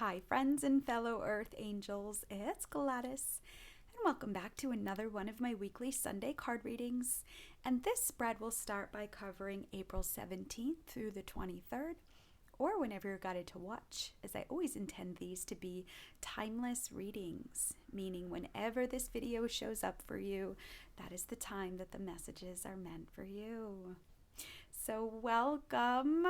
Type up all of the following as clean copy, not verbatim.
Hi, friends and fellow Earth Angels. It's Gladys, and welcome back to another one of my weekly Sunday card readings. And this spread will start by covering April 17th through the 23rd, or whenever you're guided to watch, as I always intend these to be timeless readings, meaning whenever this video shows up for you, that is the time that the messages are meant for you. So welcome.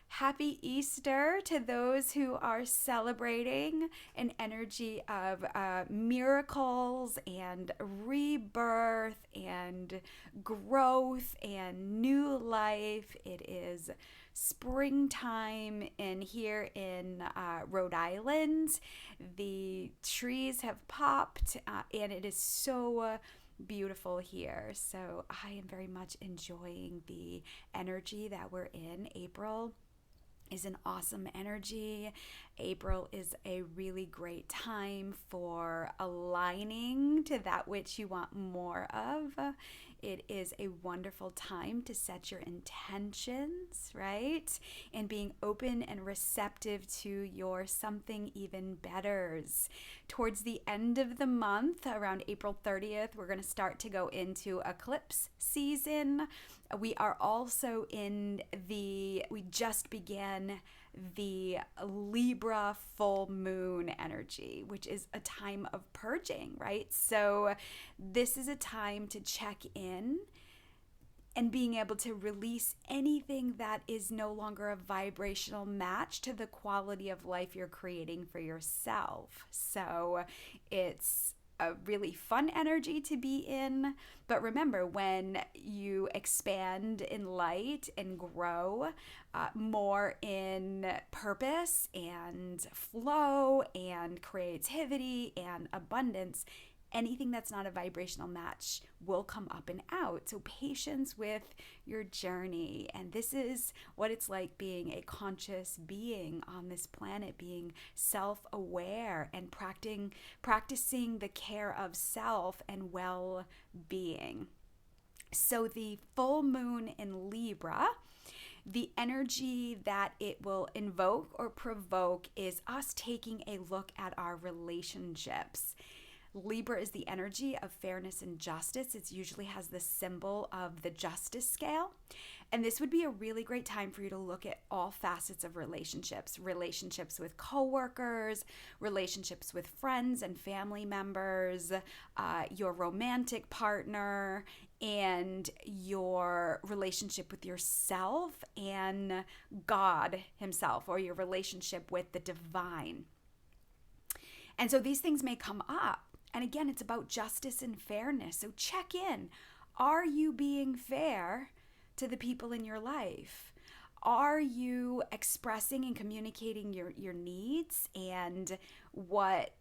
Happy Easter to those who are celebrating an energy of miracles and rebirth and growth and new life. It is springtime here in Rhode Island. The trees have popped and it is so beautiful here. So I am very much enjoying the energy that we're in. April is an awesome energy. April is a really great time for aligning to that which you want more of. It is a wonderful time to set your intentions, right? And being open and receptive to your something even betters. Towards the end of the month, around April 30th, we're going to start to go into eclipse season. We are also we just began the Libra full moon energy, which is a time of purging, right? So this is a time to check in and being able to release anything that is no longer a vibrational match to the quality of life you're creating for yourself. So it's a really fun energy to be in. But remember, when you expand in light and grow more in purpose and flow and creativity and abundance, anything that's not a vibrational match will come up and out. So patience with your journey. And this is what it's like being a conscious being on this planet, being self-aware and practicing the care of self and well-being. So the full moon in Libra, the energy that it will invoke or provoke is us taking a look at our relationships. Libra is the energy of fairness and justice. It usually has the symbol of the justice scale. And this would be a really great time for you to look at all facets of relationships with coworkers, relationships with friends and family members, your romantic partner, and your relationship with yourself and God himself, or your relationship with the divine. And so these things may come up. And again, it's about justice and fairness. So check in. Are you being fair to the people in your life? Are you expressing and communicating your needs and what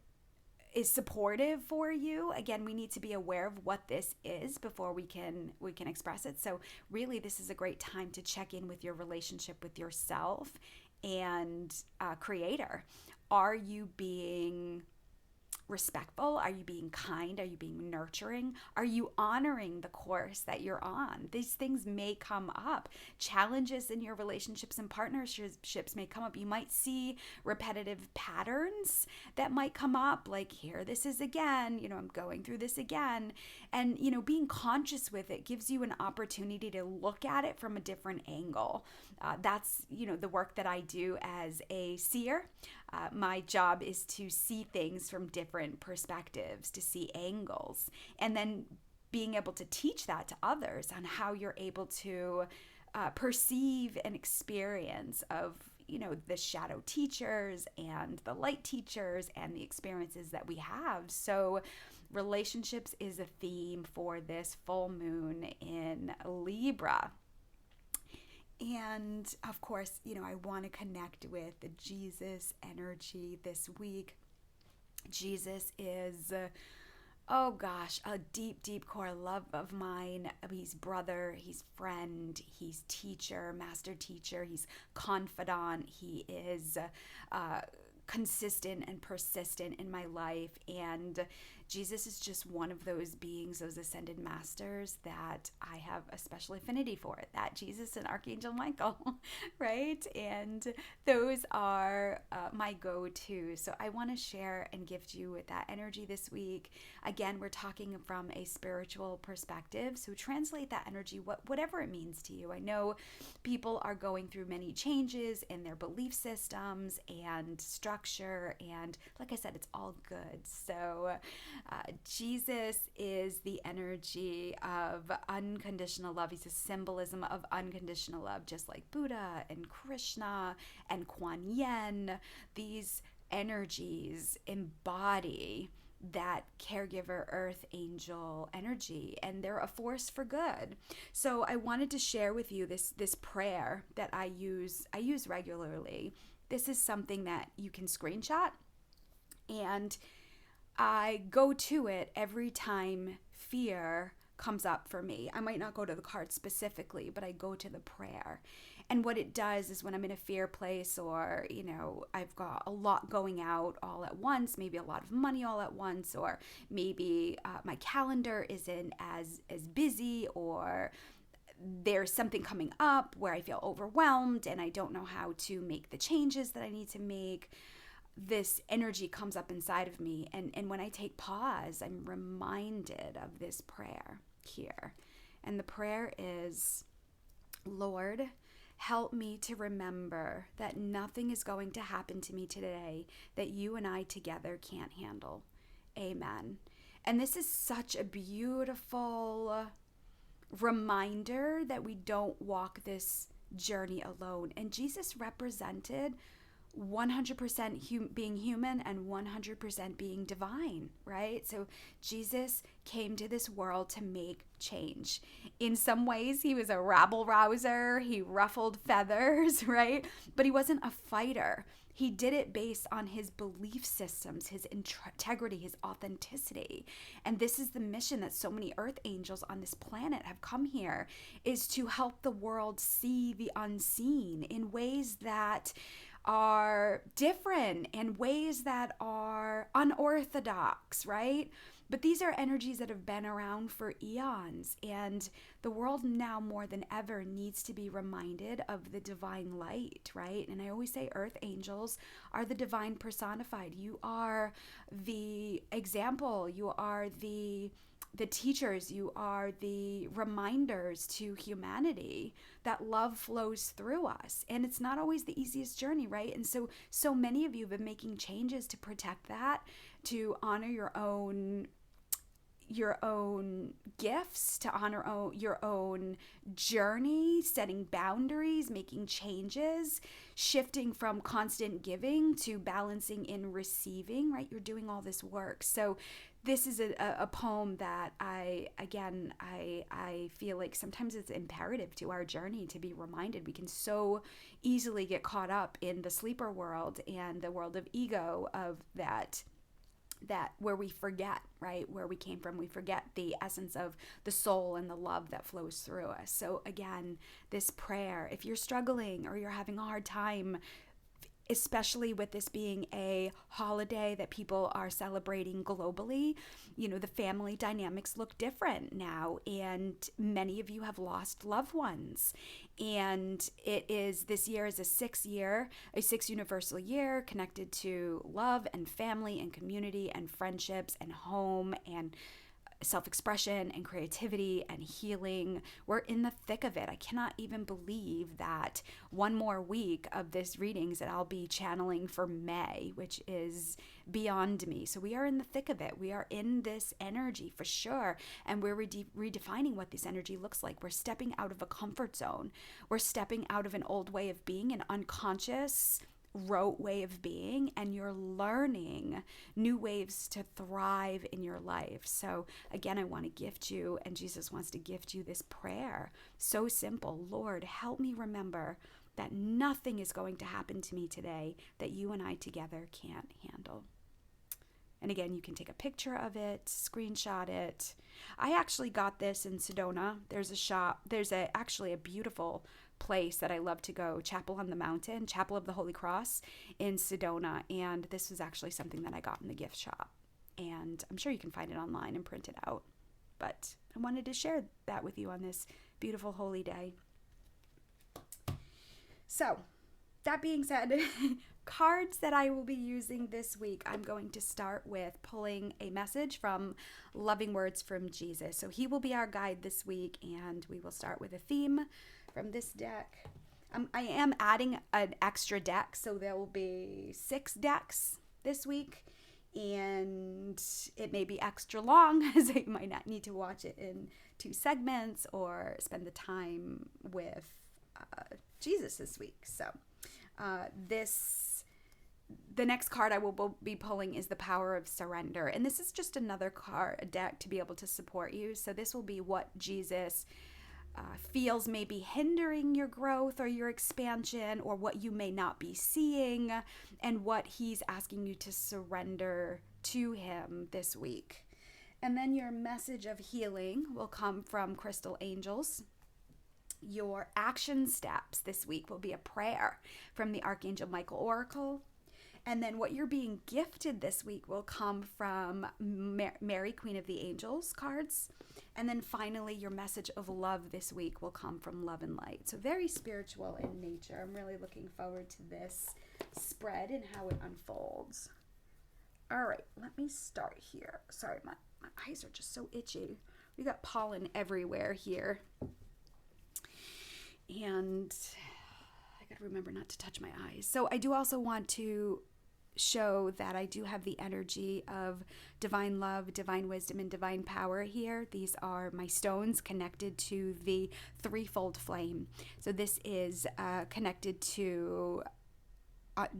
is supportive for you? Again, we need to be aware of what this is before we can express it. So really, this is a great time to check in with your relationship with yourself and Creator. Are you being respectful? Are you being kind? Are you being nurturing? Are you honoring the course that you're on? These things may come up. Challenges in your relationships and partnerships may come up. You might see repetitive patterns that might come up, like, here this is again, I'm going through this again. And, being conscious with it gives you an opportunity to look at it from a different angle. That's, the work that I do as a seer. My job is to see things from different perspectives, to see angles, and then being able to teach that to others on how you're able to perceive an experience of, the shadow teachers and the light teachers and the experiences that we have. So relationships is a theme for this full moon in Libra. And of course, I want to connect with the Jesus energy this week. Jesus is, a deep, deep core love of mine. He's brother, he's friend, he's teacher, master teacher, he's confidant, he is consistent and persistent in my life. And Jesus is just one of those beings, those ascended masters that I have a special affinity for, that Jesus and Archangel Michael, right? And those are my go-to. So I want to share and gift you with that energy this week. Again, we're talking from a spiritual perspective. So translate that energy, whatever it means to you. I know people are going through many changes in their belief systems and structure. And like I said, it's all good. So Jesus is the energy of unconditional love. He's a symbolism of unconditional love, just like Buddha and Krishna and Kuan Yin. These energies embody that caregiver earth angel energy, and they're a force for good. So I wanted to share with you this prayer that I use regularly. This is something that you can screenshot, and I go to it every time fear comes up for me. I might not go to the card specifically, but I go to the prayer. And what it does is when I'm in a fear place, or, I've got a lot going out all at once, maybe a lot of money all at once, or maybe my calendar isn't as busy, or there's something coming up where I feel overwhelmed and I don't know how to make the changes that I need to make. This energy comes up inside of me. And when I take pause, I'm reminded of this prayer here. And the prayer is, Lord, help me to remember that nothing is going to happen to me today that you and I together can't handle. Amen. And this is such a beautiful reminder that we don't walk this journey alone. And Jesus represented 100% being human and 100% being divine, right? So Jesus came to this world to make change. In some ways, he was a rabble-rouser. He ruffled feathers, right? But he wasn't a fighter. He did it based on his belief systems, his integrity, his authenticity. And this is the mission that so many earth angels on this planet have come here, is to help the world see the unseen in ways that are different and ways that are unorthodox, right? But these are energies that have been around for eons, and the world now more than ever needs to be reminded of the divine light, right? And I always say earth angels are the divine personified. You are the example. You are the teachers. You are the reminders to humanity that love flows through us. And it's not always the easiest journey, right? And so many of you have been making changes to protect that, to honor your own gifts, to honor your own journey, setting boundaries, making changes, shifting from constant giving to balancing in receiving, right? You're doing all this work. So this is a poem that I feel like sometimes it's imperative to our journey to be reminded. We can so easily get caught up in the sleeper world and the world of ego, of that where we forget, right, where we came from. We forget the essence of the soul and the love that flows through us. So again, this prayer, if you're struggling or you're having a hard time, especially with this being a holiday that people are celebrating globally, the family dynamics look different now, and many of you have lost loved ones. And this year is a sixth universal year connected to love and family and community and friendships and home and self-expression and creativity and healing. We're in the thick of it. I cannot even believe that one more week of this readings that I'll be channeling for May, which is beyond me. So we are in the thick of it. We are in this energy for sure. And we're redefining what this energy looks like. We're stepping out of a comfort zone. We're stepping out of an old way of being, an unconscious rote way of being, and you're learning new ways to thrive in your life. So again, I want to gift you, and Jesus wants to gift you, this prayer. So simple. Lord, help me remember that nothing is going to happen to me today that you and I together can't handle. And again, you can take a picture of it, screenshot it. I actually got this in Sedona. There's a shop. There's actually a beautiful place that I love to go, Chapel on the Mountain, Chapel of the Holy Cross in Sedona. And this was actually something that I got in the gift shop. and I'm sure you can find it online and print it out. But I wanted to share that with you on this beautiful holy day. So, that being said, cards that I will be using this week, I'm going to start with pulling a message from Loving Words from Jesus. So he will be our guide this week, and we will start with a theme from this deck. I am adding an extra deck, so there will be 6 decks this week, and it may be extra long, so you might not need to watch it in 2 segments or spend the time with Jesus this week. So the next card I will be pulling is the Power of Surrender, and this is just another a deck to be able to support you. So this will be what Jesus feels may be hindering your growth or your expansion, or what you may not be seeing, and what he's asking you to surrender to him this week. And then your message of healing will come from Crystal Angels. Your action steps this week will be a prayer from the Archangel Michael Oracle. And then what you're being gifted this week will come from Mary, Queen of the Angels cards. And then finally, your message of love this week will come from Love and Light. So very spiritual in nature. I'm really looking forward to this spread and how it unfolds. All right, let me start here. Sorry, my eyes are just so itchy. We got pollen everywhere here. And I gotta remember not to touch my eyes. So I do also want to show that I do have the energy of divine love, divine wisdom, and divine power here. These are my stones connected to the threefold flame. So this is connected to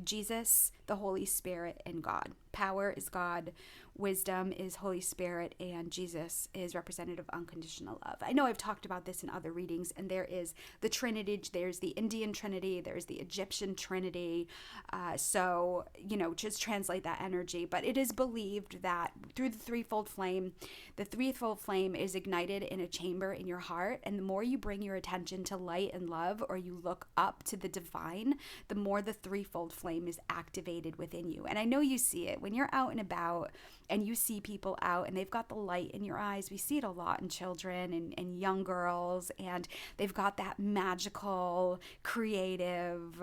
Jesus, the Holy Spirit, and God. Power is God, wisdom is Holy Spirit, and Jesus is representative of unconditional love. I know I've talked about this in other readings, and there is the Trinity, there's the Indian Trinity, there's the Egyptian Trinity. So, just translate that energy. But it is believed that through the threefold flame is ignited in a chamber in your heart, and the more you bring your attention to light and love, or you look up to the divine, the more the threefold flame is activated within you. And I know you see it when you're out and about and you see people out and they've got the light in your eyes. We see it a lot in children and young girls, and they've got that magical, creative,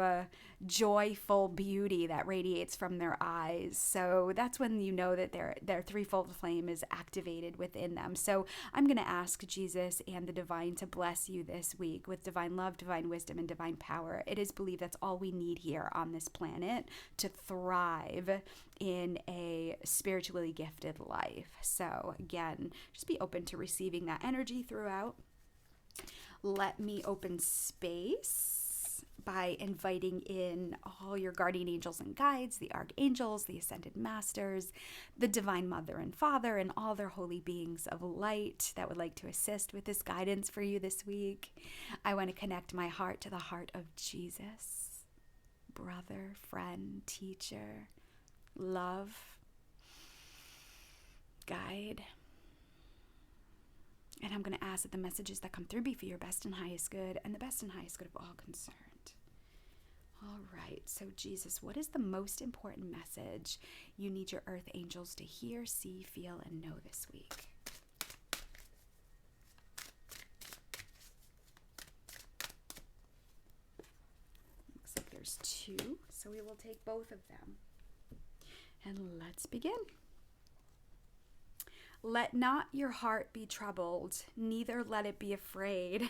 joyful beauty that radiates from their eyes. So that's when you know that their threefold flame is activated within them. So I'm going to ask Jesus and the divine to bless you this week with divine love, divine wisdom, and divine power. It is believed that's all we need here on this planet to thrive in a spiritually gifted life. So again, just be open to receiving that energy throughout. Let me open space by inviting in all your guardian angels and guides, the archangels, the ascended masters, the divine mother and father, and all their holy beings of light that would like to assist with this guidance for you this week. I want to connect my heart to the heart of Jesus, brother, friend, teacher, love, guide. And I'm going to ask that the messages that come through be for your best and highest good, and the best and highest good of all concerned. All right, so Jesus, what is the most important message you need your earth angels to hear, see, feel, and know this week? Looks like there's 2, so we will take both of them. And let's begin. Let not your heart be troubled, neither let it be afraid.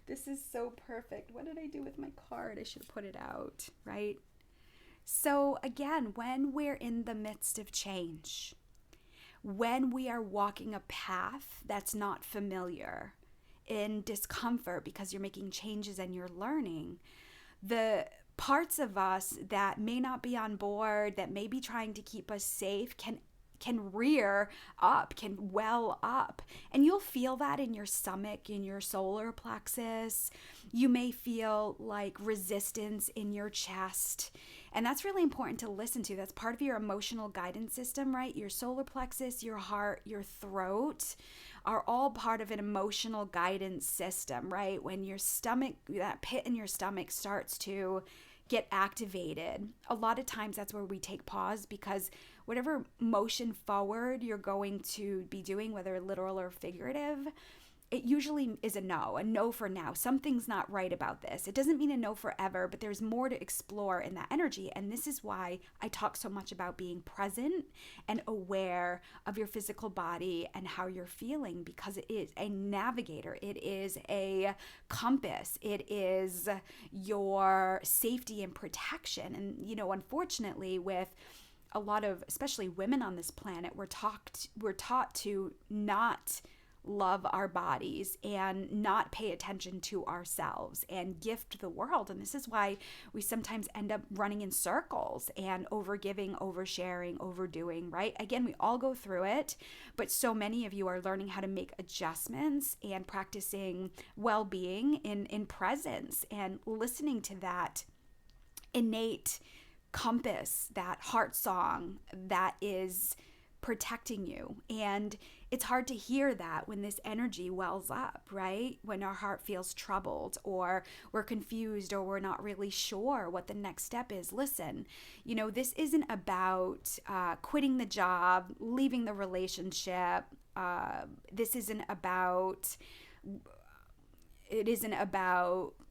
This is so perfect. What did I do with my card? I should have put it out, right? So again, when we're in the midst of change, when we are walking a path that's not familiar, in discomfort because you're making changes and you're learning, the parts of us that may not be on board, that may be trying to keep us safe, can rear up, can well up. And you'll feel that in your stomach, in your solar plexus. You may feel like resistance in your chest. And that's really important to listen to. That's part of your emotional guidance system, right? Your solar plexus, your heart, your throat are all part of an emotional guidance system, right? When your stomach, that pit in your stomach starts to get activated, a lot of times that's where we take pause, because whatever motion forward you're going to be doing, whether literal or figurative, it usually is a no for now. Something's not right about this. It doesn't mean a no forever, but there's more to explore in that energy. And this is why I talk so much about being present and aware of your physical body and how you're feeling, because it is a navigator. It is a compass. It is your safety and protection. And, you know, unfortunately, with a lot of, especially women on this planet, we're taught to not love our bodies and not pay attention to ourselves and gift the world. And this is why we sometimes end up running in circles and overgiving, oversharing, overdoing, right? Again, we all go through it, but so many of you are learning how to make adjustments and practicing well-being in presence and listening to that innate compass, that heart song that is protecting you. And it's hard to hear that when this energy wells up, right? When our heart feels troubled, or we're confused, or we're not really sure what the next step is. Listen, you know, this isn't about quitting the job, leaving the relationship. This isn't about,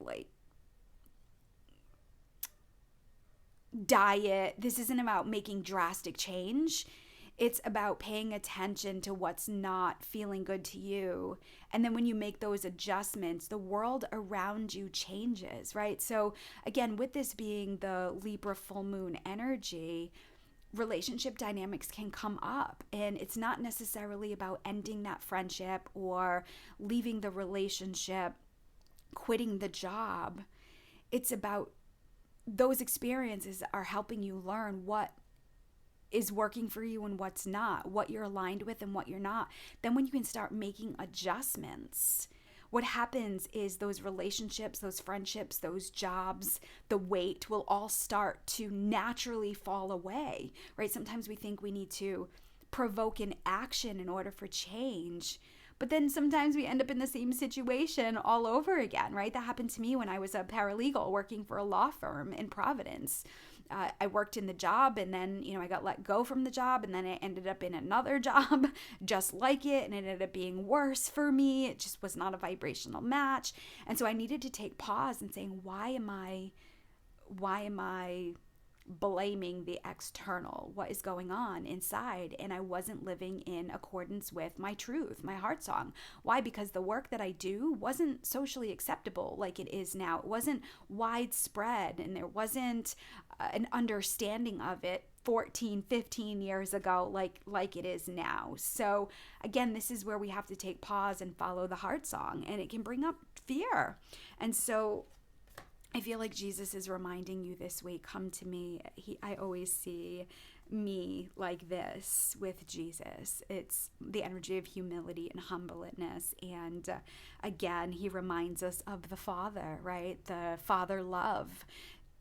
like diet. This isn't about making drastic change. It's about paying attention to what's not feeling good to you. And then when you make those adjustments, the world around you changes, right? So again, with this being the Libra full moon energy, relationship dynamics can come up. And it's not necessarily about ending that friendship or leaving the relationship, quitting the job. It's about those experiences are helping you learn what is working for you and what's not, what you're aligned with and what you're not. Then when you can start making adjustments, what happens is those relationships, those friendships, those jobs, the weight will all start to naturally fall away, right? Sometimes we think we need to provoke an action in order for change, but then sometimes we end up in the same situation all over again, right? That happened to me when I was a paralegal working for a law firm in Providence. I worked in the job, and then, you know, I got let go from the job, and then I ended up in another job just like it, and it ended up being worse for me. It just was not a vibrational match. And so I needed to take pause and saying, why am I blaming the external? What is going on inside? And I wasn't living in accordance with my truth, my heart song. Why? Because the work that I do wasn't socially acceptable like it is now. It wasn't widespread, and there wasn't an understanding of it 14, 15 years ago like it is now. So again, this is where we have to take pause and follow the heart song, and it can bring up fear. And so I feel like Jesus is reminding you this week, come to me. I always see me like this with Jesus. It's the energy of humility and humbleness. And again, he reminds us of the Father, right? The Father love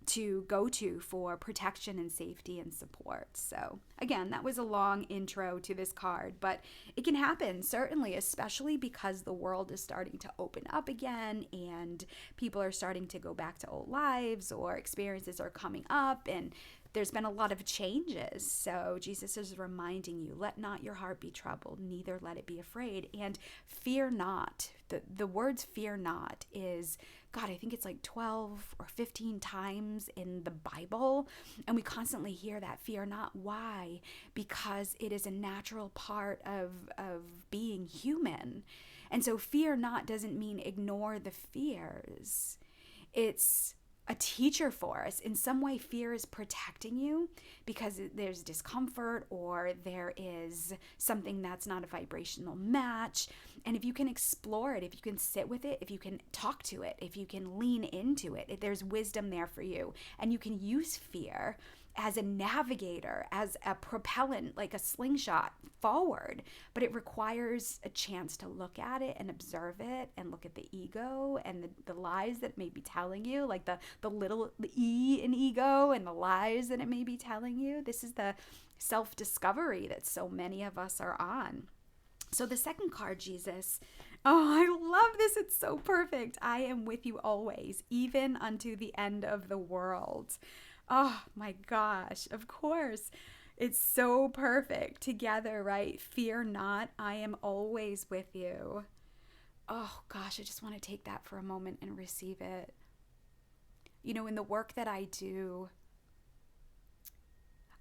to go to for protection and safety and support. So again, that was a long intro to this card, but it can happen, certainly, especially because the world is starting to open up again and people are starting to go back to old lives, or experiences are coming up, and there's been a lot of changes. So Jesus is reminding you, let not your heart be troubled, neither let it be afraid, and fear not. The words fear not is, God, I think it's like 12 or 15 times in the Bible. And we constantly hear that, fear not. Why? Because it is a natural part of being human. And so fear not doesn't mean ignore the fears. It's a teacher for us. In some way, fear is protecting you because there's discomfort, or there is something that's not a vibrational match. And if you can explore it, if you can sit with it, if you can talk to it, if you can lean into it, if there's wisdom there for you, and you can use fear as a navigator, as a propellant, like a slingshot forward. But it requires a chance to look at it and observe it, and look at the ego and the lies that it may be telling you, like the E in ego and the lies that it may be telling you. This is the self-discovery that so many of us are on. So the second card Jesus Oh, I love this. It's so perfect. I am with you always, even unto the end of the world. Oh my gosh, of course. It's so perfect together, right? Fear not, I am always with you. Oh gosh, I just want to take that for a moment and receive it. You know, in the work that I do,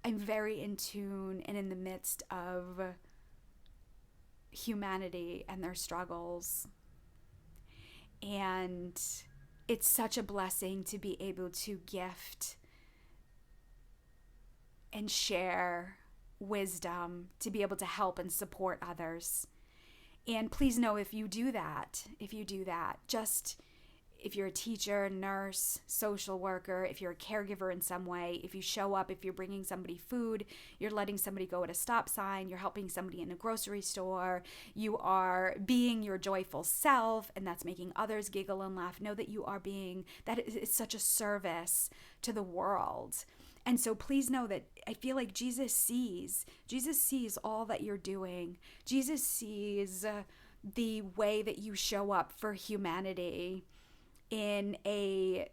I'm very in tune and in the midst of humanity and their struggles. And it's such a blessing to be able to gift and share wisdom, to be able to help and support others. And please know, if you do that, just if you're a teacher, nurse, social worker, if you're a caregiver in some way, if you show up, if you're bringing somebody food, you're letting somebody go at a stop sign, you're helping somebody in a grocery store, you are being your joyful self, and that's making others giggle and laugh, know that you are being, that is such a service to the world. And so please know that I feel like Jesus sees all that you're doing. Jesus sees the way that you show up for humanity in a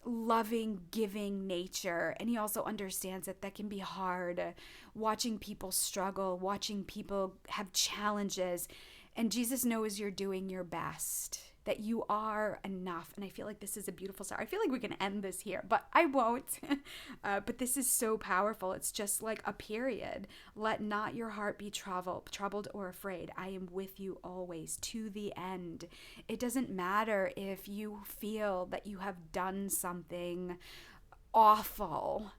loving, giving nature. And he also understands that can be hard, watching people struggle, watching people have challenges. And Jesus knows you're doing your best, that you are enough. And I feel like this is a beautiful story. I feel like we can end this here, but I won't. But this is so powerful. It's just like a period. Let not your heart be troubled or afraid. I am with you always to the end. It doesn't matter if you feel that you have done something awful.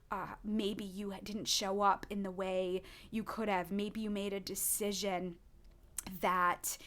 Maybe you didn't show up in the way you could have. Maybe you made a decision that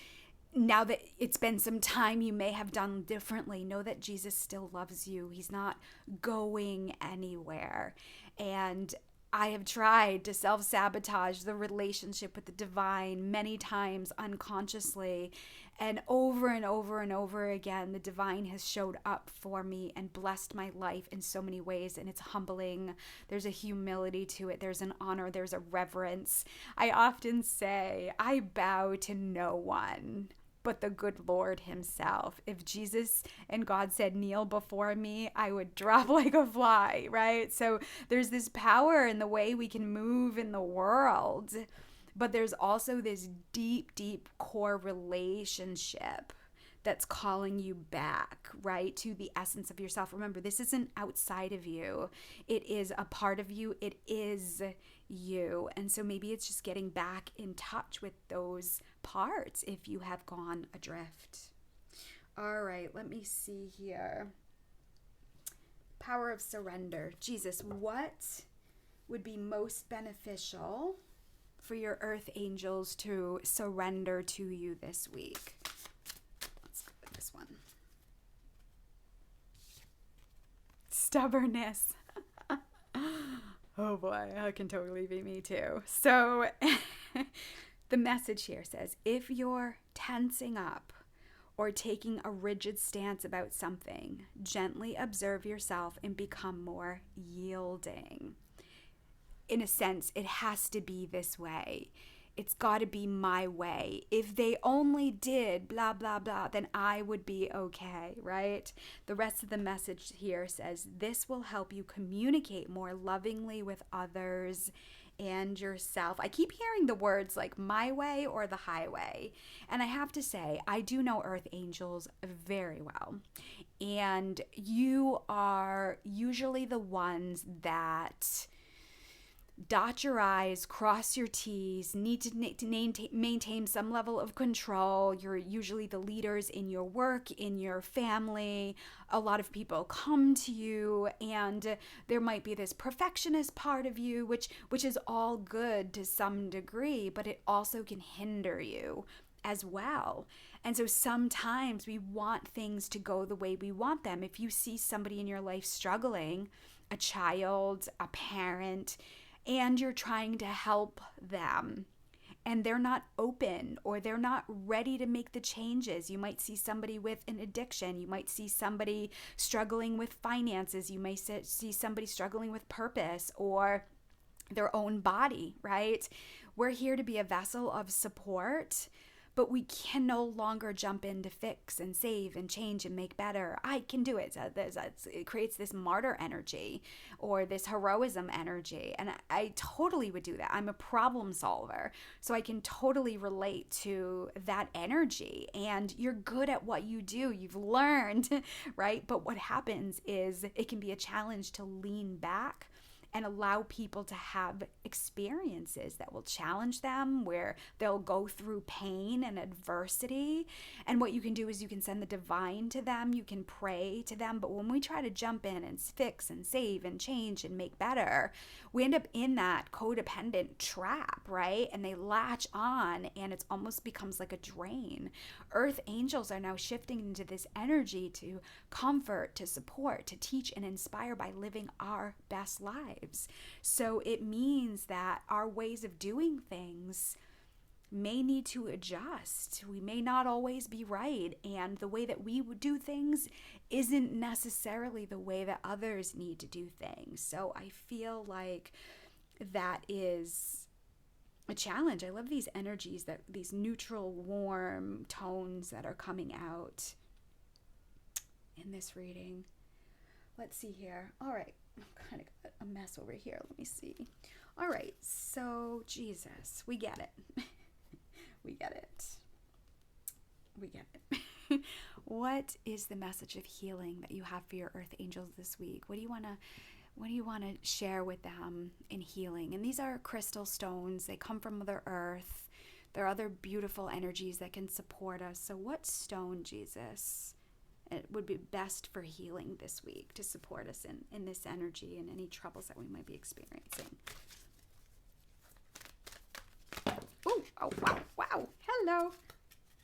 now that it's been some time, you may have done differently. Know that Jesus still loves you. He's not going anywhere. And I have tried to self-sabotage the relationship with the divine many times unconsciously. And over and over again, the divine has showed up for me and blessed my life in so many ways. And it's humbling. There's a humility to it. There's an honor. There's a reverence. I often say, I bow to no one but the good Lord himself. If Jesus and God said, kneel before me, I would drop like a fly, right? So there's this power in the way we can move in the world, but there's also this deep, deep core relationship that's calling you back, right, to the essence of yourself. Remember, this isn't outside of you. It is a part of you. It is you. And so maybe it's just getting back in touch with those parts if you have gone adrift. All right, let me see here. Power of surrender. Jesus, what would be most beneficial for your earth angels to surrender to you this week? Let's go with this one. Stubbornness. Oh boy, that can totally be me too. So the message here says, if you're tensing up or taking a rigid stance about something, gently observe yourself and become more yielding. In a sense, it has to be this way. It's got to be my way. If they only did blah, blah, blah, then I would be okay, right? The rest of the message here says, this will help you communicate more lovingly with others and yourself. I keep hearing the words like my way or the highway. And I have to say, I do know earth angels very well. And you are usually the ones that dot your I's, cross your T's, need to maintain some level of control. You're usually the leaders in your work, in your family. A lot of people come to you, and there might be this perfectionist part of you, which is all good to some degree, but it also can hinder you as well. And so sometimes we want things to go the way we want them. If you see somebody in your life struggling, a child, a parent, and you're trying to help them, and they're not open or they're not ready to make the changes. You might see somebody with an addiction. You might see somebody struggling with finances. You may see somebody struggling with purpose or their own body, right? We're here to be a vessel of support, but we can no longer jump in to fix and save and change and make better. I can do it. So it creates this martyr energy or this heroism energy. And I totally would do that. I'm a problem solver. So I can totally relate to that energy. And you're good at what you do. You've learned, right? But what happens is it can be a challenge to lean back and allow people to have experiences that will challenge them, where they'll go through pain and adversity. And what you can do is you can send the divine to them, you can pray to them. But when we try to jump in and fix and save and change and make better, we end up in that codependent trap, right? And they latch on, and it almost becomes like a drain. Earth angels are now shifting into this energy to comfort, to support, to teach and inspire by living our best lives. So it means that our ways of doing things may need to adjust. We may not always be right, and the way that we would do things isn't necessarily the way that others need to do things. So I feel like that is a challenge. I love these energies, that these neutral, warm tones that are coming out in this reading. Let's see here. All right, I've kind of got a mess over here. Let me see. All right, so Jesus, we get it. We get it. We get it. What is the message of healing that you have for your earth angels this week? What do you want to share with them in healing? And these are crystal stones. They come from Mother Earth. There are other beautiful energies that can support us. So what stone, Jesus, it would be best for healing this week to support us in this energy and any troubles that we might be experiencing? Oh, wow. Hello.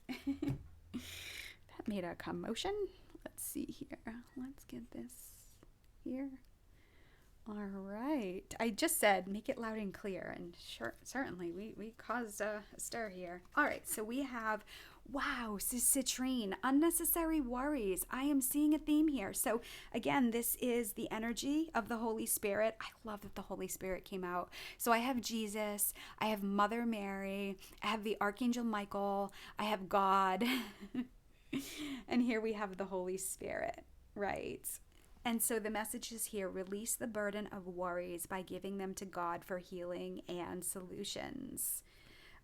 That made a commotion. Let's see here. Let's get this here. All right. I just said make it loud and clear, and certainly we caused a stir here. All right, so we have, wow, Citrine, unnecessary worries. I am seeing a theme here. So again, this is the energy of the Holy Spirit. I love that the Holy Spirit came out. So I have Jesus, I have Mother Mary, I have the Archangel Michael, I have God, and here we have the Holy Spirit, right? And so the message is here: release the burden of worries by giving them to God for healing and solutions.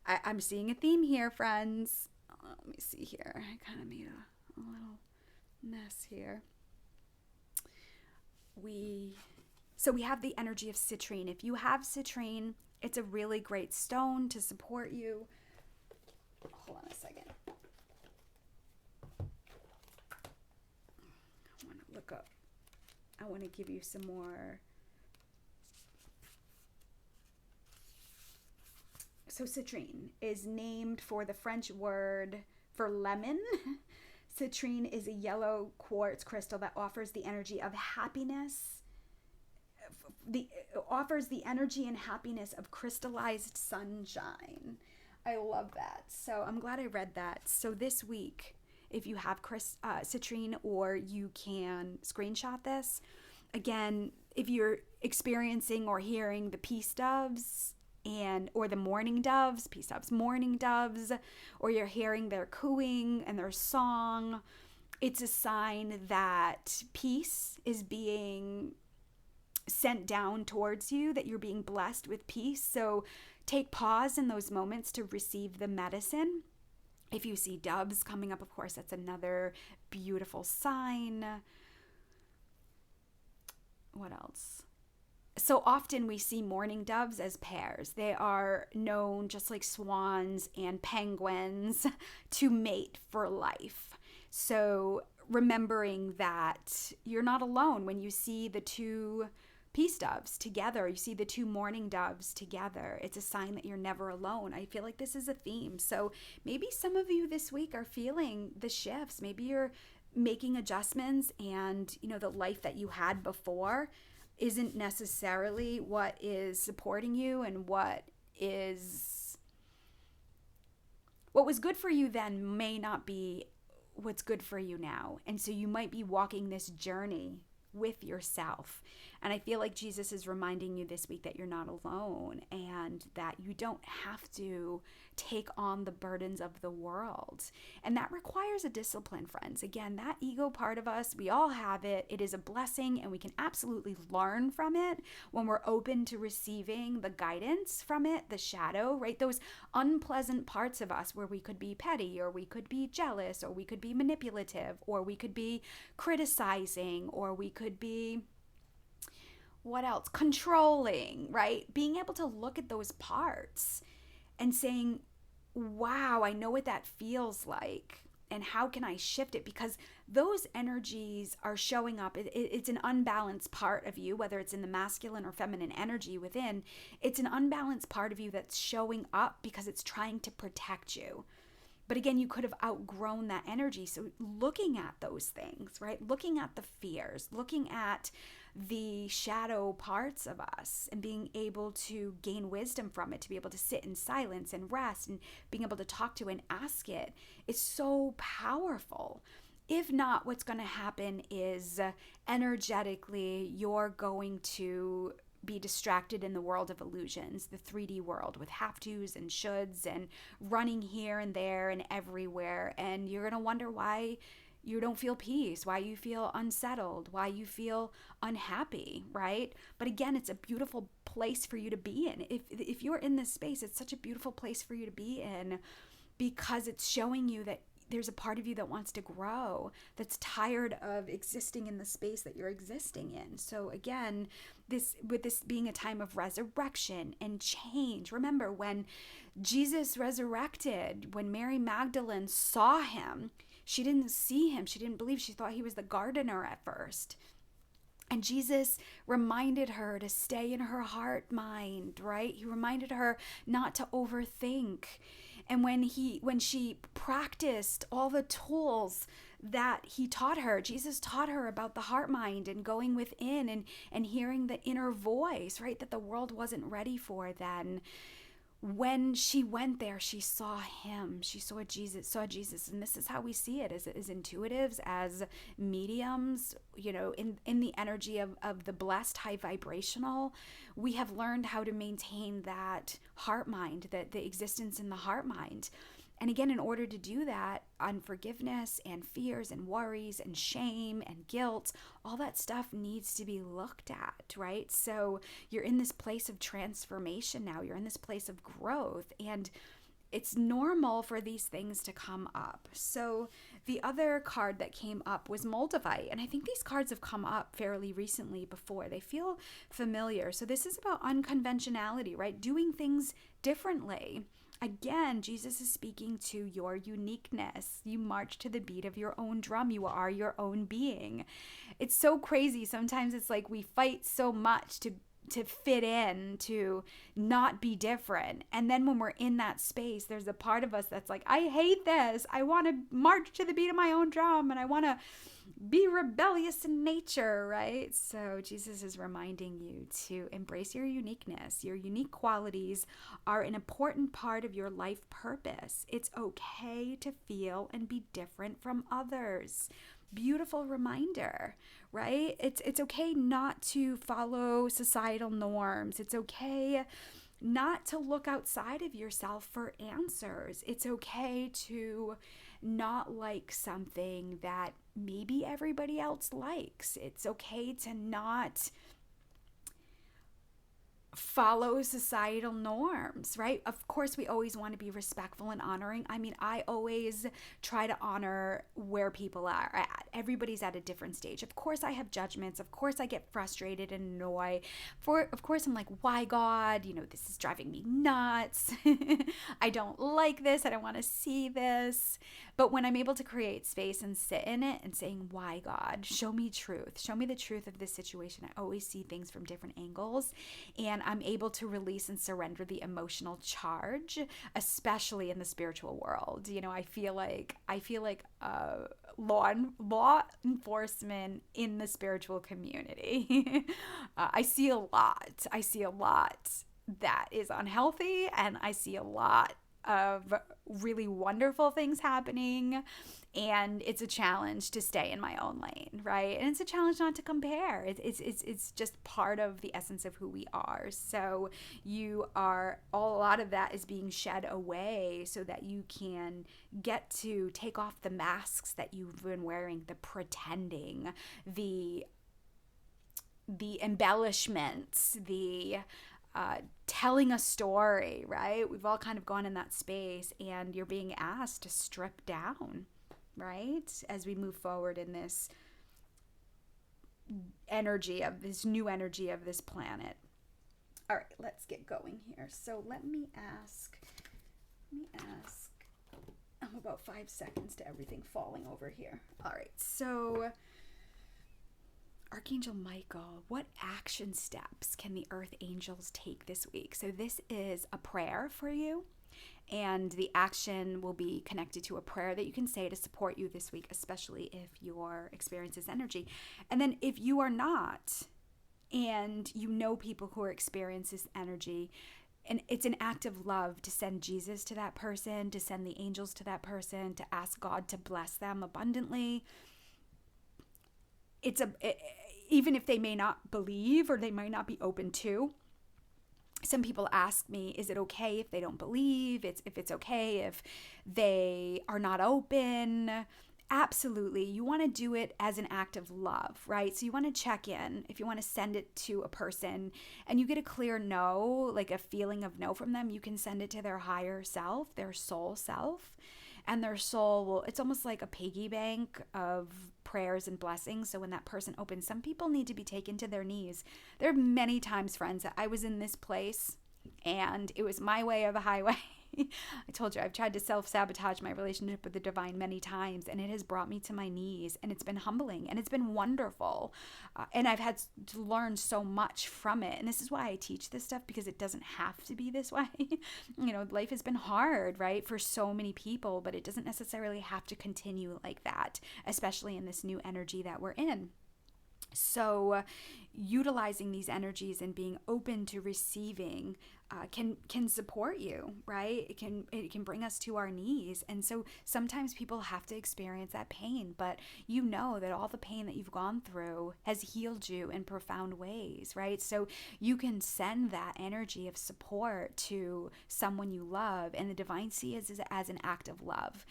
I'm seeing a theme here, friends. Let me see here. I kind of made a little mess here. So we have the energy of citrine. If you have citrine, it's a really great stone to support you. Hold on a second. I want to look up. I want to give you some more. So citrine is named for the French word for lemon. Citrine is a yellow quartz crystal that offers the energy of happiness. Offers the energy and happiness of crystallized sunshine. I love that. So I'm glad I read that. So this week, if you have citrine, or you can screenshot this. Again, if you're experiencing or hearing the peace doves or the mourning doves, peace doves, mourning doves, or you're hearing their cooing and their song, it's a sign that peace is being sent down towards you, that you're being blessed with peace. So take pause in those moments to receive the medicine. If you see doves coming up, of course, that's another beautiful sign. What else? So often we see mourning doves as pairs. They are known, just like swans and penguins, to mate for life. So remembering that you're not alone when you see the two peace doves together, you see the two mourning doves together, it's a sign that you're never alone. I feel like this is a theme. So maybe some of you this week are feeling the shifts. Maybe you're making adjustments, and the life that you had before isn't necessarily what is supporting you, and what was good for you then may not be what's good for you now. And so you might be walking this journey with yourself. And I feel like Jesus is reminding you this week that you're not alone and that you don't have to take on the burdens of the world. And that requires a discipline, friends. Again, that ego part of us, we all have it. It is a blessing, and we can absolutely learn from it when we're open to receiving the guidance from it, the shadow, right? Those unpleasant parts of us where we could be petty, or we could be jealous, or we could be manipulative, or we could be criticizing, or we could be, what else? Controlling, right? Being able to look at those parts and saying, wow, I know what that feels like. And how can I shift it? Because those energies are showing up. It's an unbalanced part of you, whether it's in the masculine or feminine energy within. It's an unbalanced part of you that's showing up because it's trying to protect you. But again, you could have outgrown that energy. So looking at those things, right? Looking at the fears, looking at the shadow parts of us and being able to gain wisdom from it, to be able to sit in silence and rest and being able to talk to and ask it is so powerful. If not, what's going to happen is energetically you're going to be distracted in the world of illusions, the 3D world with have tos and shoulds and running here and there and everywhere. And you're going to wonder why you don't feel peace, why you feel unsettled, why you feel unhappy, right? But again, it's a beautiful place for you to be in. If you're in this space, it's such a beautiful place for you to be in because it's showing you that there's a part of you that wants to grow, that's tired of existing in the space that you're existing in. So again, this being a time of resurrection and change. Remember when Jesus resurrected, when Mary Magdalene saw him, she didn't see him. She didn't believe. She thought he was the gardener at first. And Jesus reminded her to stay in her heart mind, right? He reminded her not to overthink. And when she practiced all the tools that he taught her, Jesus taught her about the heart mind and going within and hearing the inner voice, right? That the world wasn't ready for then. When she went there, she saw him. She saw Jesus. And this is how we see it as intuitives, as mediums, in the energy of the blessed high vibrational. We have learned how to maintain that heart mind, the existence in the heart mind. And again, in order to do that, unforgiveness and fears and worries and shame and guilt, all that stuff needs to be looked at, right? So you're in this place of transformation now. You're in this place of growth, and it's normal for these things to come up. So the other card that came up was Moldavite, and I think these cards have come up fairly recently before. They feel familiar. So this is about unconventionality, right? Doing things differently. Again, Jesus is speaking to your uniqueness. You march to the beat of your own drum. You are your own being. It's so crazy. Sometimes it's like we fight so much to fit in, to not be different. And then when we're in that space, there's a part of us that's like, I hate this. I want to march to the beat of my own drum, and I want to be rebellious in nature, right? So Jesus is reminding you to embrace your uniqueness. Your unique qualities are an important part of your life purpose. It's okay to feel and be different from others. Beautiful reminder, right? It's okay not to follow societal norms. It's okay not to look outside of yourself for answers. It's okay to not like something that maybe everybody else likes. It's okay to not follow societal norms, right? Of course, we always want to be respectful and honoring. I mean, I always try to honor where people are at. Everybody's at a different stage. Of course, I have judgments. Of course, I get frustrated and annoyed. Of course, I'm like, why God? This is driving me nuts. I don't like this. I don't want to see this. But when I'm able to create space and sit in it and saying, why God? Show me truth. Show me the truth of this situation. I always see things from different angles, and I'm able to release and surrender the emotional charge, especially in the spiritual world. I feel like law enforcement in the spiritual community. I see a lot that is unhealthy, and I see a lot of really wonderful things happening. And it's a challenge to stay in my own lane, right? And it's a challenge not to compare. It's just part of the essence of who we are. So a lot of that is being shed away so that you can get to take off the masks that you've been wearing, the pretending, the embellishments, the telling a story, right? We've all kind of gone in that space, and you're being asked to strip down, right? As we move forward in this new energy of this planet. All right, let's get going here. So let me ask, I'm about 5 seconds to everything falling over here. All right, so Archangel Michael, what action steps can the Earth Angels take this week? So this is a prayer for you, and the action will be connected to a prayer that you can say to support you this week, especially if your experience is energy. And then if you are not, and you know people who are experiencing this energy, and it's an act of love to send Jesus to that person, to send the angels to that person, to ask God to bless them abundantly. Even if they may not believe or they might not be open to. Some people ask me, is it okay if they don't believe? If it's okay if they are not open? Absolutely. You want to do it as an act of love, right? So you want to check in. If you want to send it to a person and you get a clear no, like a feeling of no from them, you can send it to their higher self, their soul self. And their soul will, it's almost like a piggy bank of prayers and blessings. So when that person opens, some people need to be taken to their knees. There are many times, friends, that I was in this place and it was my way or the highway. I told you, I've tried to self-sabotage my relationship with the divine many times, and it has brought me to my knees, and it's been humbling, and it's been wonderful. And I've had to learn so much from it. And this is why I teach this stuff, because it doesn't have to be this way. Life has been hard, right, for so many people, but it doesn't necessarily have to continue like that, especially in this new energy that we're in. So utilizing these energies and being open to receiving can support you, right? It can bring us to our knees. And so sometimes people have to experience that pain, but you know that all the pain that you've gone through has healed you in profound ways, right? So you can send that energy of support to someone you love, and the divine sees it as an act of love.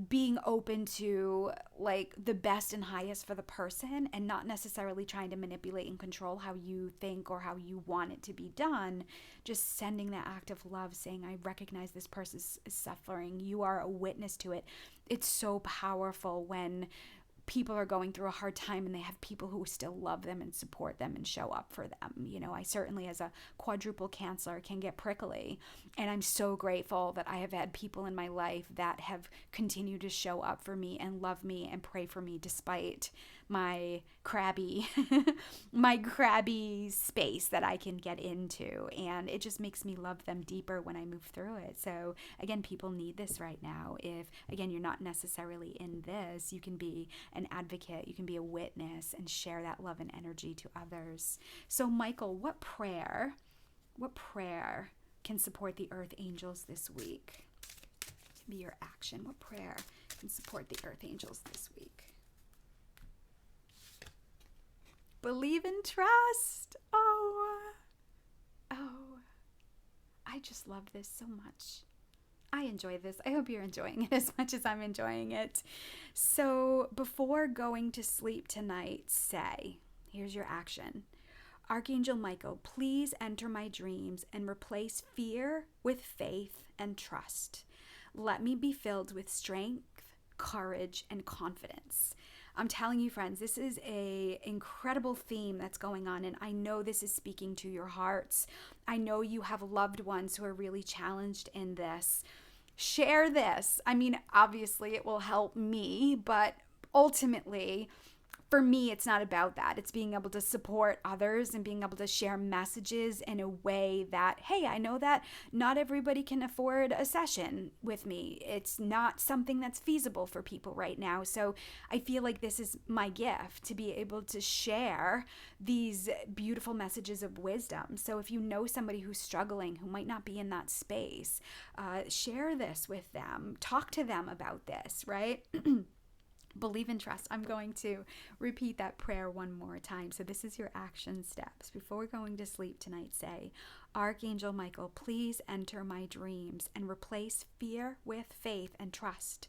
Being open to like the best and highest for the person, and not necessarily trying to manipulate and control how you think or how you want it to be done. Just sending that act of love, saying, I recognize this person's suffering. You are a witness to it. It's so powerful when people are going through a hard time and they have people who still love them and support them and show up for them. I certainly, as a quadruple Cancer, can get prickly, and I'm so grateful that I have had people in my life that have continued to show up for me and love me and pray for me despite my crabby space that I can get into, and it just makes me love them deeper when I move through it. So again, people need this right now. If again you're not necessarily in this, you can be an advocate, you can be a witness and share that love and energy to others. So Michael, what prayer can support the Earth Angels this week? Be your action. What prayer can support the Earth Angels this week? Believe and trust. Oh, I just love this so much. I enjoy this. I hope you're enjoying it as much as I'm enjoying it. So before going to sleep tonight, say, here's your action. Archangel Michael, please enter my dreams and replace fear with faith and trust. Let me be filled with strength, courage, and confidence. I'm telling you, friends, this is an incredible theme that's going on, and I know this is speaking to your hearts. I know you have loved ones who are really challenged in this. Share this. I mean, obviously it will help me, but ultimately for me, it's not about that. It's being able to support others and being able to share messages in a way that, hey, I know that not everybody can afford a session with me. It's not something that's feasible for people right now. So I feel like this is my gift, to be able to share these beautiful messages of wisdom. So if you know somebody who's struggling, who might not be in that space, share this with them. Talk to them about this, right? Believe and trust. I'm going to repeat that prayer one more time. So this is your action steps. Before going to sleep tonight, say, Archangel Michael, please enter my dreams and replace fear with faith and trust.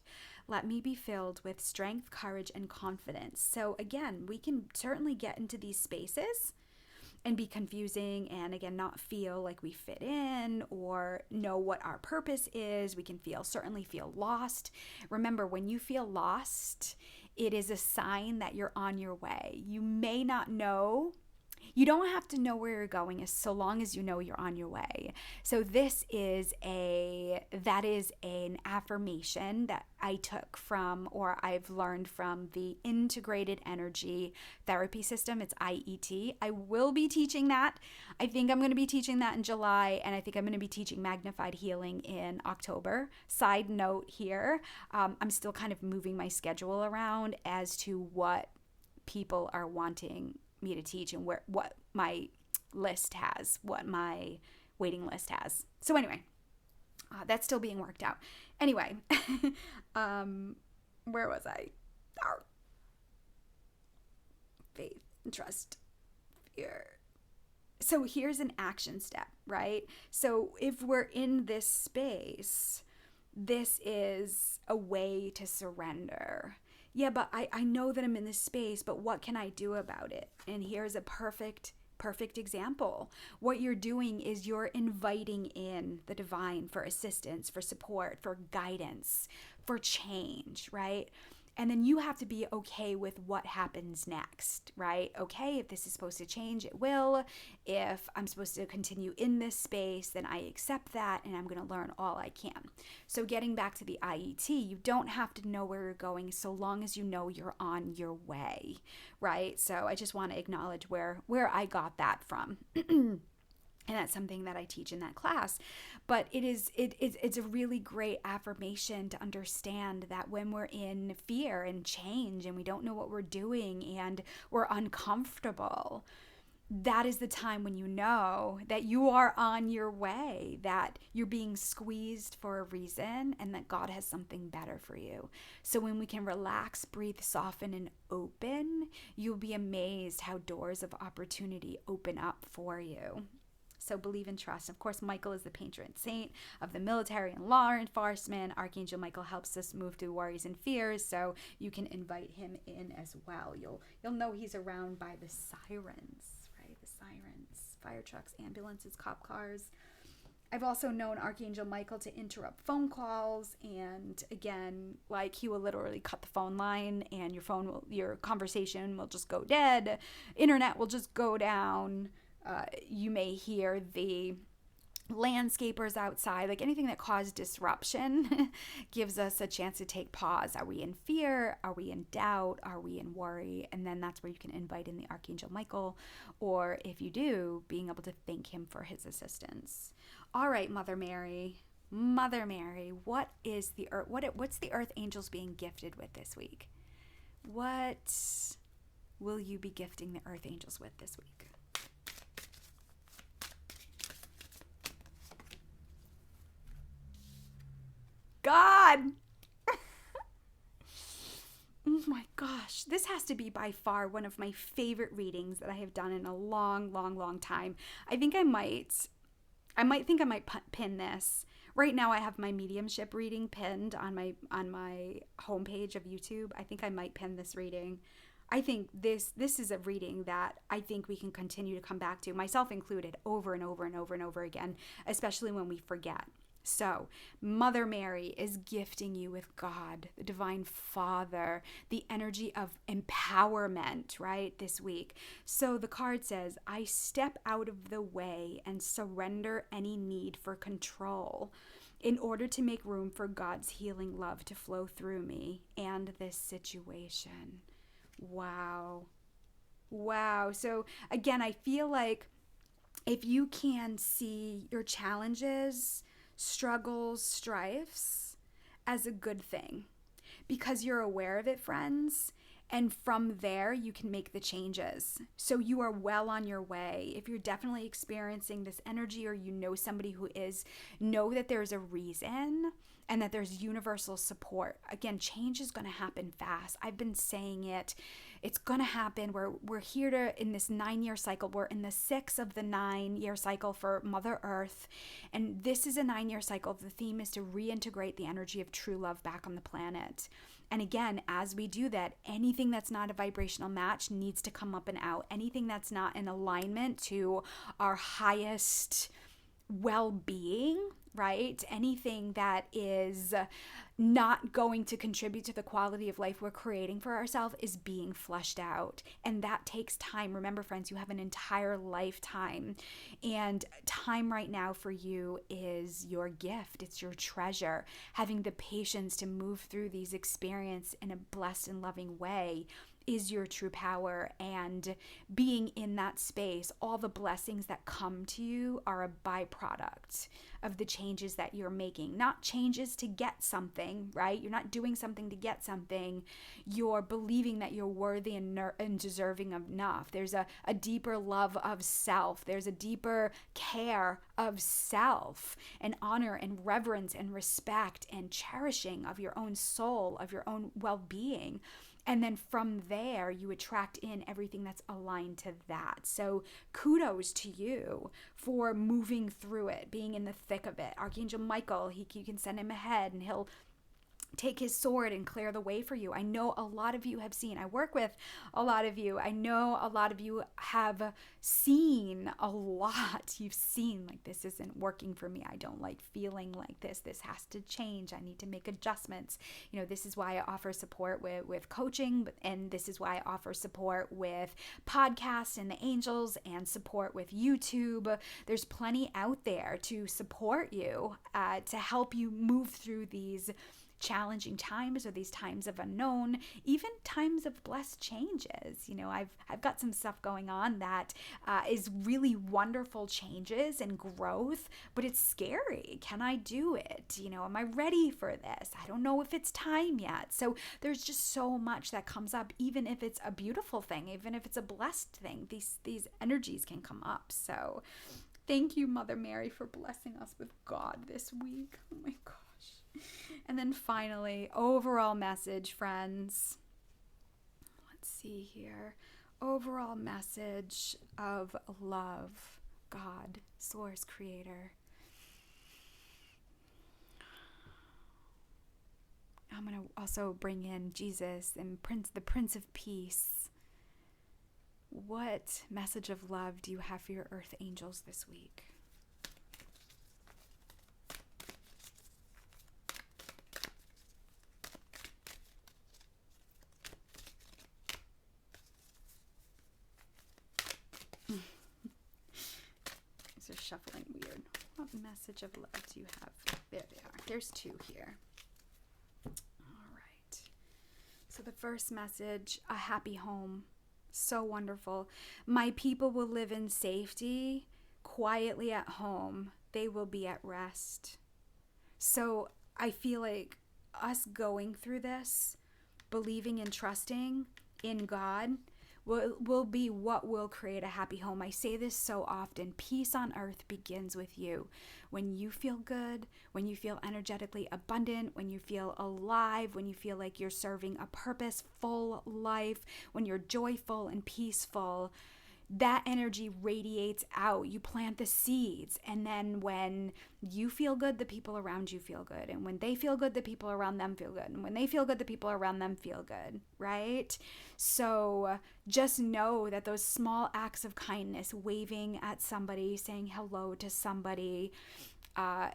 Let me be filled with strength, courage, and confidence. So again, we can certainly get into these spaces and be confusing and, again, not feel like we fit in or know what our purpose is. We can certainly feel lost. Remember, when you feel lost, it is a sign that you're on your way. You may not know. You don't have to know where you're going, as so long as you know you're on your way. So that is an affirmation that I took from, or I've learned from, the Integrated Energy Therapy System. It's IET. I will be teaching that. I think I'm going to be teaching that in July, and I think I'm going to be teaching Magnified Healing in October. Side note here, I'm still kind of moving my schedule around as to what people are wanting me to teach and what my list has, what my waiting list has. So anyway, that's still being worked out. Anyway, where was I? Faith and trust, fear. So here's an action step, right? So if we're in this space, this is a way to surrender. Yeah, but I know that I'm in this space, but what can I do about it? And here's a perfect example. What you're doing is you're inviting in the divine for assistance, for support, for guidance, for change, right? And then you have to be okay with what happens next, right? Okay, if this is supposed to change, it will. If I'm supposed to continue in this space, then I accept that and I'm going to learn all I can. So getting back to the IET, you don't have to know where you're going so long as you know you're on your way, right? So I just want to acknowledge where I got that from. And that's something that I teach in that class. But it's a really great affirmation to understand that when we're in fear and change and we don't know what we're doing and we're uncomfortable, that is the time when you know that you are on your way, that you're being squeezed for a reason, and that God has something better for you. So when we can relax, breathe, soften, and open, you'll be amazed how doors of opportunity open up for you. So believe and trust. Of course, Michael is the patron saint of the military and law enforcement. Archangel Michael helps us move through worries and fears, so you can invite him in as well. You'll know he's around by the sirens, right? The sirens, fire trucks, ambulances, cop cars. I've also known Archangel Michael to interrupt phone calls, and again, like, he will literally cut the phone line, and your conversation will just go dead. Internet will just go down. You may hear the landscapers outside, like anything that caused disruption gives us a chance to take pause. Are we in fear? Are we in doubt? Are we in worry? And then that's where you can invite in the Archangel Michael, or if you do, being able to thank him for his assistance. All right, Mother Mary, what's the Earth Angels being gifted with this week? What will you be gifting the Earth Angels with this week? God! Oh my gosh, this has to be by far one of my favorite readings that I have done in a long, long, long time. I think I might pin this. Right now I have my mediumship reading pinned on my homepage of YouTube. I think I might pin this reading. I think this is a reading that I think we can continue to come back to, myself included, over and over and over and over again, especially when we forget. So, Mother Mary is gifting you with God, the Divine Father, the energy of empowerment, right, this week. So the card says, I step out of the way and surrender any need for control in order to make room for God's healing love to flow through me and this situation. Wow. Wow. So again, I feel like if you can see your challenges, struggles, strifes as a good thing, because you're aware of it, friends. And from there, you can make the changes. So you are well on your way. If you're definitely experiencing this energy, or you know somebody who is, know that there's a reason and that there's universal support. Again, change is going to happen fast. I've been saying it. It's going to happen. We're here to, in this 9-year cycle, we're in the 6 of the 9-year cycle for Mother Earth. And this is a 9-year cycle. The theme is to reintegrate the energy of true love back on the planet. And again, as we do that, anything that's not a vibrational match needs to come up and out. Anything that's not in alignment to our highest well-being, right? Anything that is not going to contribute to the quality of life we're creating for ourselves is being flushed out. And that takes time. Remember, friends, you have an entire lifetime. And time right now for you is your gift. It's your treasure. Having the patience to move through these experiences in a blessed and loving way is your true power. And being in that space, all the blessings that come to you are a byproduct of the changes that you're making. Not changes to get something, right? You're not doing something to get something. You're believing that you're worthy and deserving of enough. There's a deeper love of self. There's a deeper care of self, and honor and reverence and respect and cherishing of your own soul, of your own well-being. And then from there, you attract in everything that's aligned to that. So kudos to you for moving through it, being in the thick of it. Archangel Michael, you can send him ahead and he'll take his sword and clear the way for you. I know a lot of you have seen, I work with a lot of you. I know a lot of you have seen a lot. You've seen, like, this isn't working for me. I don't like feeling like this. This has to change. I need to make adjustments. You know, this is why I offer support with coaching, and this is why I offer support with podcasts and the angels, and support with YouTube. There's plenty out there to support you, to help you move through these challenging times, or these times of unknown, even times of blessed changes. You know, I've got some stuff going on that is really wonderful changes and growth, but it's scary. Can I do it? You know, am I ready for this? I don't know if it's time yet. So there's just so much that comes up, even if it's a beautiful thing, even if it's a blessed thing, these energies can come up. So thank you, Mother Mary, for blessing us with God this week. Oh my gosh. And then finally, overall message, friends. Let's see here. Overall message of love, God, Source, Creator. I'm going to also bring in Jesus and the Prince of Peace. What message of love do you have for your earth angels this week? These are shuffling weird. What message of love do you have? There they are. There's 2 here. All right. So the first message, a happy home. So wonderful. My people will live in safety, quietly at home. They will be at rest. So I feel like us going through this, believing and trusting in God, will be what will create a happy home. I say this so often. Peace on earth begins with you. When you feel good, when you feel energetically abundant, when you feel alive, when you feel like you're serving a purposeful life, when you're joyful and peaceful, that energy radiates out. You plant the seeds, and then when you feel good, the people around you feel good, and when they feel good, the people around them feel good, and when they feel good, the people around them feel good, right? So just know that those small acts of kindness, waving at somebody, saying hello to somebody,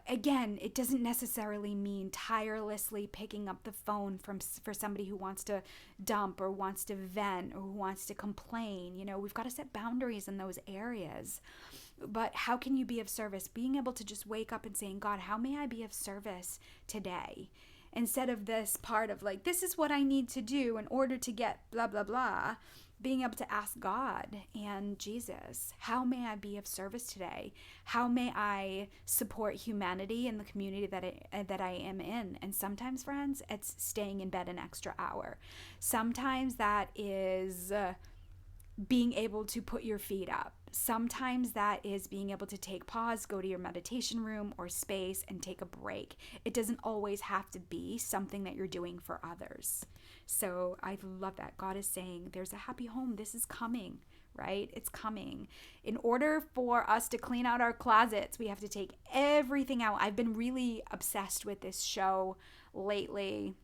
again, it doesn't necessarily mean tirelessly picking up the phone for somebody who wants to dump or wants to vent or who wants to complain. You know, we've got to set boundaries in those areas. But how can you be of service? Being able to just wake up and saying, God, how may I be of service today? instead of this part of like, this is what I need to do in order to get blah, blah, blah, being able to ask God and Jesus, how may I be of service today? How may I support humanity in the community that I am in? And sometimes, friends, it's staying in bed an extra hour. Sometimes that is being able to put your feet up. Sometimes that is being able to take pause, go to your meditation room or space and take a break. It doesn't always have to be something that you're doing for others. So I love that. God is saying there's a happy home. This is coming, right? It's coming. In order for us to clean out our closets, we have to take everything out. I've been really obsessed with this show lately,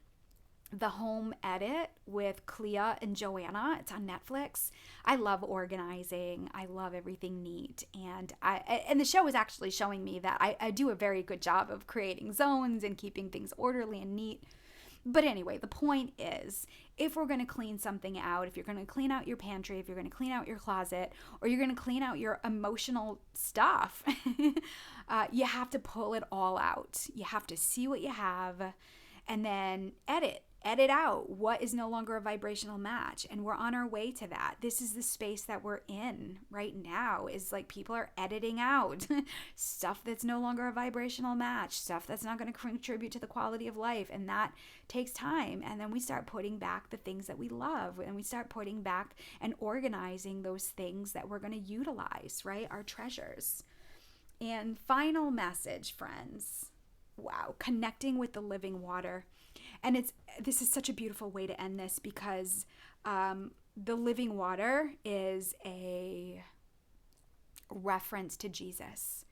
The Home Edit with Clea and Joanna. It's on Netflix. I love organizing. I love everything neat. And the show is actually showing me that I do a very good job of creating zones and keeping things orderly and neat. But anyway, the point is, if we're going to clean something out, if you're going to clean out your pantry, if you're going to clean out your closet, or you're going to clean out your emotional stuff, you have to pull it all out. You have to see what you have and then edit out what is no longer a vibrational match. And we're on our way to that. This is the space that we're in right now, is like people are editing out stuff that's no longer a vibrational match, stuff that's not going to contribute to the quality of life. And that takes time. And then we start putting back the things that we love, and we start putting back and organizing those things that we're going to utilize, right? Our treasures. And final message, friends. Wow. Connecting with the living water. And this is such a beautiful way to end this, because the living water is a reference to Jesus.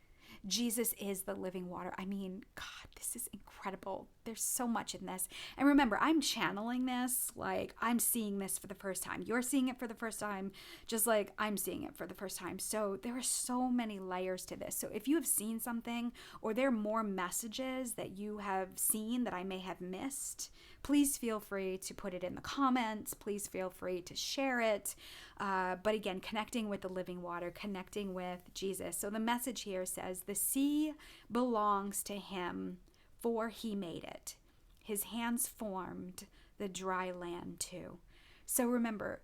Jesus is the living water. I mean, God, this is incredible. There's so much in this. And remember, I'm channeling this like I'm seeing this for the first time. You're seeing it for the first time, just like I'm seeing it for the first time. So there are so many layers to this. So if you have seen something, or there are more messages that you have seen that I may have missed, please feel free to put it in the comments. Please feel free to share it. But again, connecting with the living water, connecting with Jesus. So the message here says, the sea belongs to him, for he made it. His hands formed the dry land too. So remember,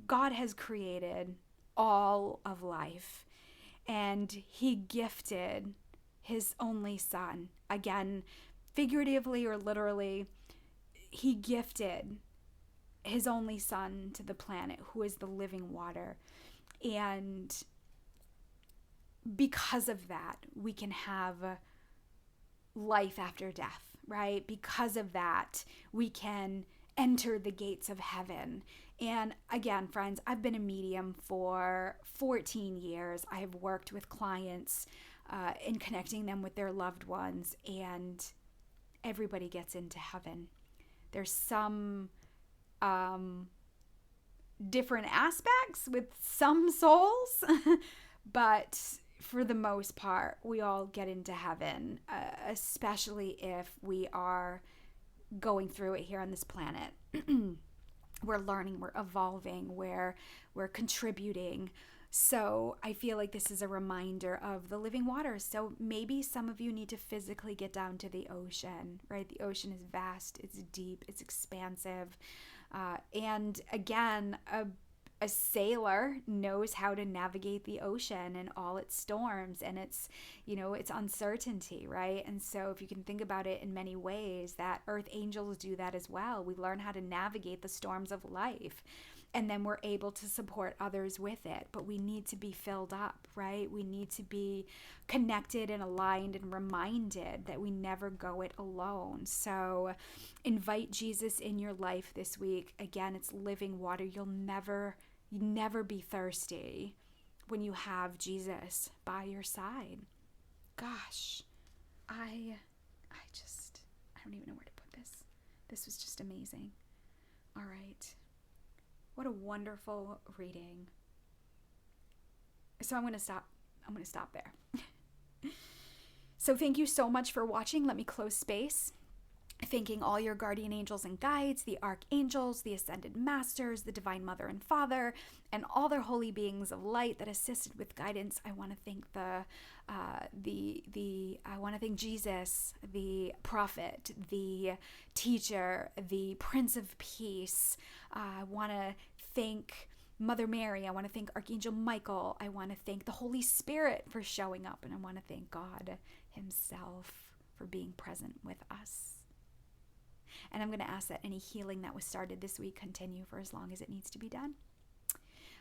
God has created all of life, and he gifted his only son. Again, figuratively or literally, he gifted his only son to the planet, who is the living water. And because of that, we can have life after death, right? Because of that, we can enter the gates of heaven. And again, friends, I've been a medium for 14 years. I have worked with clients in connecting them with their loved ones, and everybody gets into heaven. There's some different aspects with some souls, but for the most part, we all get into heaven, especially if we are going through it here on this planet. We're learning, we're evolving, we're contributing. So I feel like this is a reminder of the living water. So maybe some of you need to physically get down to the ocean, right? The ocean is vast, it's deep, it's expansive. And again, a sailor knows how to navigate the ocean and all its storms and its uncertainty, right? And so if you can think about it in many ways, that earth angels do that as well. We learn how to navigate the storms of life, and then we're able to support others with it. But we need to be filled up, right? We need to be connected and aligned and reminded that we never go it alone. So invite Jesus in your life this week. Again, it's living water. You never be thirsty when you have Jesus by your side. Gosh, I don't even know where to put this. This was just amazing. All right. What a wonderful reading. So I'm going to stop there. So thank you so much for watching. Let me close space. Thanking all your guardian angels and guides, the archangels, the ascended masters, the divine mother and father, and all their holy beings of light that assisted with guidance. I want to thank I want to thank Jesus, the prophet, the teacher, the Prince of Peace. I want to thank Mother Mary. I want to thank Archangel Michael. I want to thank the Holy Spirit for showing up, and I want to thank God Himself for being present with us. And I'm going to ask that any healing that was started this week continue for as long as it needs to be done.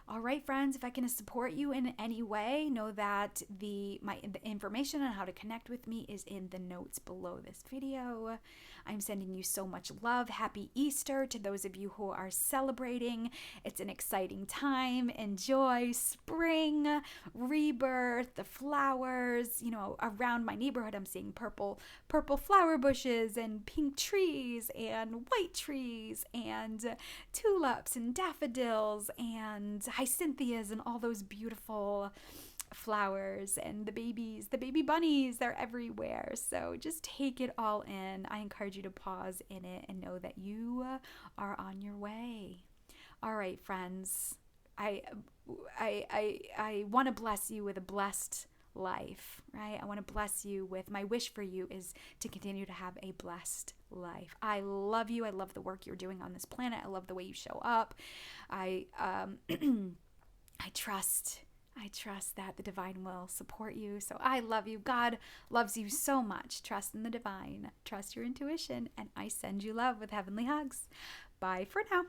All right, friends, if I can support you in any way, know that the information on how to connect with me is in the notes below this video. I'm sending you so much love. Happy Easter to those of you who are celebrating. It's an exciting time. Enjoy spring, rebirth, the flowers. Around my neighborhood, I'm seeing purple flower bushes and pink trees and white trees and tulips and daffodils and hyacinthus and all those beautiful flowers, and the baby bunnies, they're everywhere. So just take it all in. I encourage you to pause in it and know that you are on your way. All right, friends, I want to bless you with a blessed life, right? I want to bless you with, my wish for you is to continue to have a blessed life. I love you. I love the work you're doing on this planet. I love the way you show up. I trust that the divine will support you. So I love you. God loves you so much. Trust in the divine. Trust your intuition. And I send you love with heavenly hugs. Bye for now.